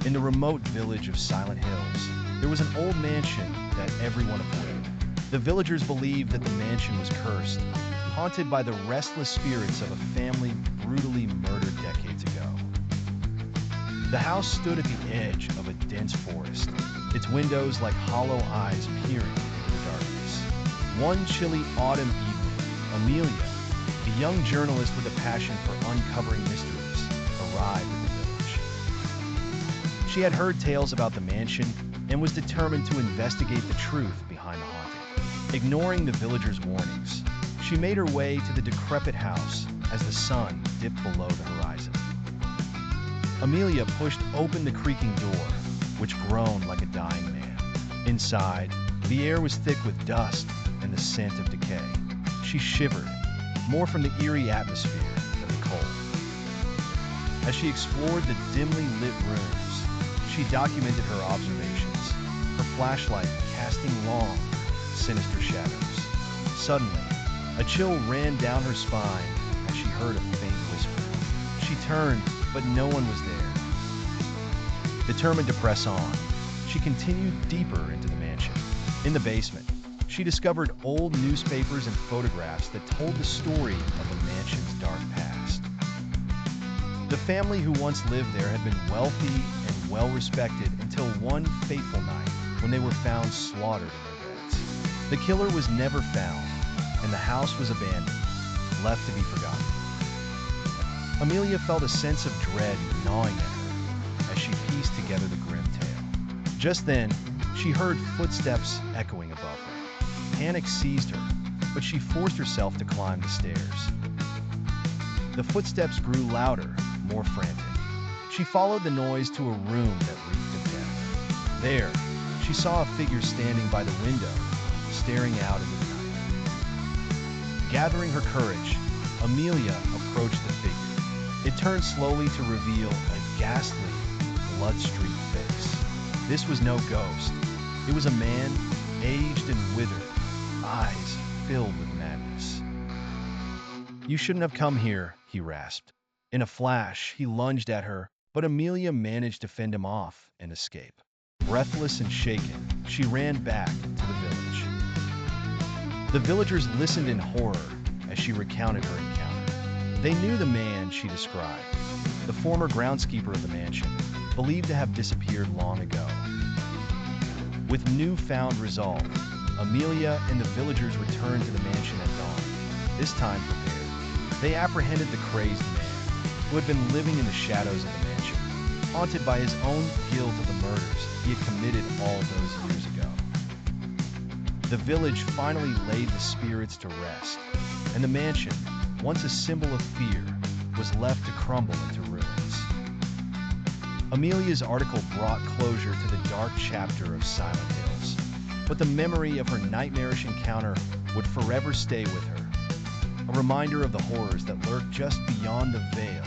In the remote village of Silent Hills, there was an old mansion that everyone avoided. The villagers believed that the mansion was cursed, haunted by the restless spirits of a family brutally murdered decades ago. The house stood at the edge of a dense forest, its windows like hollow eyes peering into the darkness. One chilly autumn evening, Amelia, a young journalist with a passion for uncovering mysteries, arrived at the village. She had heard tales about the mansion and was determined to investigate the truth behind the haunting. Ignoring the villagers' warnings, she made her way to the decrepit house as the sun dipped below the horizon. Amelia pushed open the creaking door, which groaned like a dying man. Inside, the air was thick with dust and the scent of decay. She shivered, more from the eerie atmosphere than the cold. As she explored the dimly lit rooms, she documented her observations, her flashlight casting long, sinister shadows. Suddenly, a chill ran down her spine as she heard a faint whisper. She turned, but no one was there. Determined to press on, she continued deeper into the mansion. In the basement, she discovered old newspapers and photographs that told the story of the mansion's dark past. The family who once lived there had been wealthy and well-respected until one fateful night when they were found slaughtered in their beds. The killer was never found, and the house was abandoned, left to be forgotten. Amelia felt a sense of dread gnawing at her as she pieced together the grim tale. Just then, she heard footsteps echoing above her. Panic seized her, but she forced herself to climb the stairs. The footsteps grew louder, more frantic. She followed the noise to a room that reeked of death. There, she saw a figure standing by the window, staring out into the night. Gathering her courage, Amelia approached the figure. It turned slowly to reveal a ghastly, blood-streaked face. This was no ghost. It was a man, aged and withered, eyes filled with madness. "You shouldn't have come here," he rasped. In a flash, he lunged at her, but Amelia managed to fend him off and escape. Breathless and shaken, she ran back to the village. The villagers listened in horror as she recounted her encounter. They knew the man she described, the former groundskeeper of the mansion, believed to have disappeared long ago. With newfound resolve, Amelia and the villagers returned to the mansion at dawn, this time prepared. They apprehended the crazed man, who had been living in the shadows of the mansion, haunted by his own guilt of the murders he had committed all those years ago. The village finally laid the spirits to rest, and the mansion, once a symbol of fear, was left to crumble into ruins. Amelia's article brought closure to the dark chapter of Silent Hills, but the memory of her nightmarish encounter would forever stay with her, a reminder of the horrors that lurk just beyond the veil